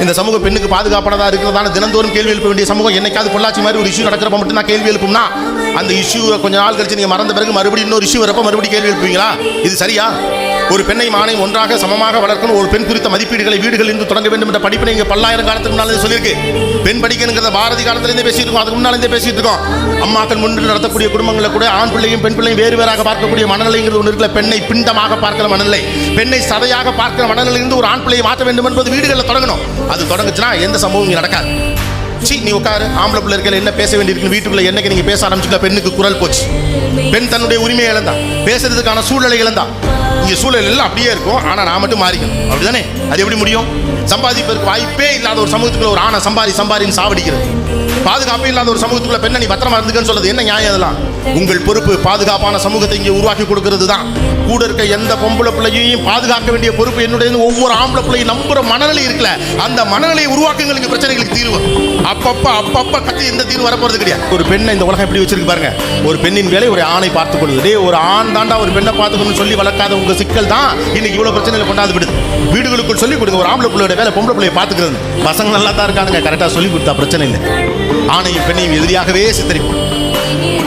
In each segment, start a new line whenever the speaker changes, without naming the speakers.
இந்த சமூகம் பெண்ணுக்கு பாதுகாப்பானதா இருக்கிறதான தினந்தோறும் கேள்வி எழுப்ப வேண்டிய சமூகம். என்னைக்காவது பொள்ளாச்சி மாதிரி ஒரு இஷ்யூ நடக்கிறப்ப மட்டும் நான் கேள்வி எழுப்பும்னா, அந்த இஷ்யூவை கொஞ்ச நாள் கழிச்சு நீங்க மறந்த பிறகு மறுபடியும் இன்னொரு இஷ்யூ வரப்ப மறுபடியும் கேள்வி எழுப்புவீங்களா? இது சரியா? ஒரு பெண்ணையும் ஆணையும் ஒன்றாக சமமாக வளர்க்கணும், ஒரு பெண் குறித்த மதிப்பீடுகளை வீடுகளில் இருந்து தொடங்க வேண்டும் என்ற படிப்பினை இங்கே 10,000 காலத்துக்கு முன்னாலே சொல்லியிருக்கு. பெண் படிக்கணுங்கிறத பாரதி காலத்திலேருந்தே பேசிட்டு இருக்கோம், அதுக்கு முன்னாலே பேசிட்டு இருக்கோம். அம்மாக்கள் முன்னில் நடத்தக்கூடிய குடும்பங்களில் கூட ஆண் பிள்ளையும் பெண் பிள்ளையும் வேறு வேறாக பார்க்கக்கூடிய மனநிலைங்கிறது ஒன்று இருக்குல்ல. பெண்ணை பிண்டமாக பார்க்கிற மனநிலை, பெண்ணை சதையாக பார்க்கிற மனநிலையிலிருந்து ஒரு ஆண் பிள்ளையை மாற்ற வேண்டும் என்பது வீடுகளில் தொடங்கணும். அது தொடங்குச்சுன்னா எந்த சம்பவம் இங்கே நடக்காது. நீ உட்காரு, ஆம்பளை பிள்ளை இருக்க என்ன பேச வேண்டியிருக்கு வீட்டுக்குள்ள என்னைக்கு நீங்க பேச ஆரம்பிச்சுட்டா பெண்ணுக்கு குரல் போச்சு. பெண் தன்னுடைய உரிமையை இழந்தா, பேசுறதுக்கான சூழலை இழந்தா. இங்க சூழல் எல்லாம் அப்படியே இருக்கும், ஆனா நான் மட்டும் மாறிக்கணும், அப்படிதானே? அது எப்படி முடியும்? சம்பாதிப்பதற்கு வாய்ப்பே இல்லாத ஒரு சமூகத்துக்குள்ள ஒரு ஆணை சம்பாரின்னு சாவடிக்கிறது, பாதுகாப்பே இல்லாத ஒரு சமூகத்துக்குள்ள பெண்ணை நீ பத்திரமா இருந்துக்கன்னு சொல்றது என்ன நியாயம்? அதெல்லாம் உங்கள் பொறுப்பு. பாதுகாப்பான சமூகத்தை இங்கே உருவாக்கி கொடுக்கிறது தான். கூட இருக்க எந்த பொம்பளை பிள்ளையையும் பாதுகாக்க வேண்டிய பொறுப்பு என்னுடைய. ஒவ்வொரு ஆம்பளை பிள்ளையும் நம்புற மனநிலை இருக்குல்ல, அந்த மனநிலையை உருவாக்குங்களுக்கு பிரச்சனைகளுக்கு தீர்வு. அப்பப்ப கத்தி எந்த தீர்வு வரப்போறது கிடையாது. ஒரு பெண்ணை இந்த உலகம் எப்படி வச்சிருக்கு பாருங்க. ஒரு பெண்ணின் வேலை ஒரு ஆணை பார்த்துக் கொள்வது. ஒரு ஆண் தாண்டா ஒரு பெண்ணை பார்த்துக்கணும்னு சொல்லி வளர்க்காத உங்க சிக்கல் தான் இன்னைக்கு இவ்வளவு பிரச்சனைகளை கொண்டாந்து விடுது. வீடுகளுக்குள் சொல்லி கொடுங்க, ஒரு ஆம்பளை பிள்ளையோட வேலை பொம்பளை பிள்ளையை பார்த்துக்கிறது. பசங்க நல்லா தான் இருக்காங்க, கரெக்டாக சொல்லி கொடுத்தா பிரச்சனை இல்லை. ஆணையும் பெண்ணையும் எதிரியாகவே சித்தரிப்போம்.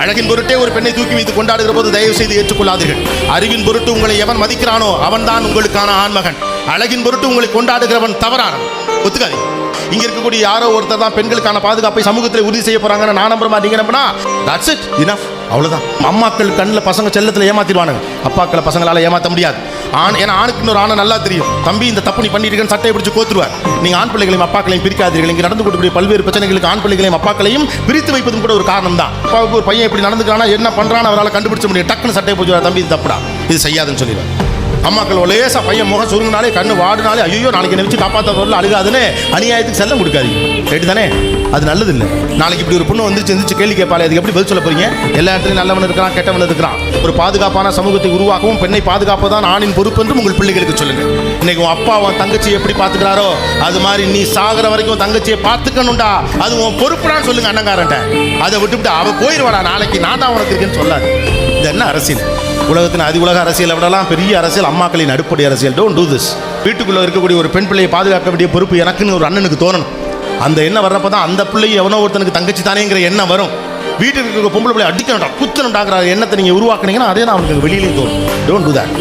அழகின் பொருட்டே ஒரு பெண்ணை தூக்கி வைத்து கொண்டாடுகிற போது தயவு செய்து ஏற்றுக்கொள்ளாதீர்கள். அறிவின் பொருட்டு உங்களை எவன் மதிக்கிறானோ அவன் தான் உங்களுக்கான ஆண்மகன். அழகின் பொருட்டு உங்களை கொண்டாடுகிறவன் தவறானவன். ஒத்துக்காதீங்க. இங்க இருக்கக்கூடிய யாரோ ஒருத்தர் தான் பெண்களுக்கான பாதுகாப்பை சமூகத்தில் உறுதி செய்ய போறாங்கன்னு நான் நம்புறமா? நீங்க நம்பினா தட்ஸ் இட், இனஃப், அவ்வளவுதான். அம்மாக்கள் கண்ணில் பசங்க செல்லத்தில் ஏமாத்திடுவானுங்க, அப்பாக்களை பசங்களால ஏமாற்ற முடியாது. ஏன்னா ஆணுக்கு இன்னொரு ஆணை நல்லா தெரியும். தம்பி இந்த தப்பு நீ பண்ணிருக்கேன்னு சட்டையை பிடிச்சு கோத்துருவார். நீங்க ஆண் பிள்ளைகளையும் அப்பாக்களையும் பிரிக்காதீர்கள். இங்கே நடந்து கொள்ளக்கூடிய பல்வேறு பிரச்சனைகளுக்கு ஆண் பிள்ளைகளையும் அப்பாக்களையும் பிரித்து வைப்பதும் கூட ஒரு காரணம் தான். அப்பாவுக்கு ஒரு பையன் இப்படி நடந்துக்கிறானா, என்ன பண்றான்னு அவரால் கண்டுபிடிச்ச முடியும். டக்குன்னு சட்டையை பிடிச்சி தம்பி இது தப்புடா, இது செய்யாதுன்னு சொல்லிடுவார். அம்மாக்கள் லேசா பையன் முகம் சுருங்கினாலே கண்ணு வாடினாலே ஐயோ நாளைக்கு என்ன வச்சு காப்பாற்ற வரல அழுகாதுன்னு அநியாயத்துக்கு செல்லம் கொடுக்காதீங்க. ரைட்டு தானே? அது நல்லது இல்லை. நாளைக்கு இப்படி ஒரு பொண்ணு வந்துச்சு கேள்வி கேட்பாளே, அதுக்கு எப்படி பதில் சொல்ல போறீங்க? எல்லா இடத்துலையும் நல்லவன் இருக்கிறான், கெட்டவன் இருக்கிறான். ஒரு பாதுகாப்பான சமூகத்தை உருவாக்கவும் பெண்ணை பாதுகாப்பதான் ஆணின் பொறுப்பு என்று உங்கள் பிள்ளைகளுக்கு சொல்லுங்க. இன்னைக்கு உன் அப்பா உன் தங்கச்சியை எப்படி பார்த்துக்கிறாரோ அது மாதிரி நீ சாகிற வரைக்கும் தங்கச்சியை பார்த்துக்கணும்டா, அது உன் பொறுப்புடான்னு சொல்லுங்க அண்ணங்காரன்ட்ட. அதை விட்டுவிட்டு அவ போயிடுவாடா, நாளைக்கு நான் தான் உனக்கு இருக்கேன்னு சொல்லாது. இது என்ன அரசியல்? உலகத்தின் அதி உலக அரசியலை விடலாம் பெரிய அரசியல் அம்மாக்களின் அடிப்படை அரசியல். Don't do this. வீட்டுக்குள்ளே இருக்கக்கூடிய ஒரு பெண் பிள்ளையை பாதுகாக்க வேண்டிய பொறுப்பு எனக்குன்னு ஒரு அண்ணனுக்கு தோணணும். அந்த எண்ணம் வர்றப்ப தான் அந்த பிள்ளையை எவனோ ஒருத்தனுக்கு தங்கச்சி தானேங்கிற எண்ணம் வரும். வீட்டுக்கு இருக்க பொம்பளை பிள்ளை அடிக்கணும்டா குத்தணும்டாங்கிற எண்ணத்தை நீங்கள் உருவாக்குனீங்கன்னா அதே தான் அவனுக்கு வெளியிலேயும் தோணும். Don't do that.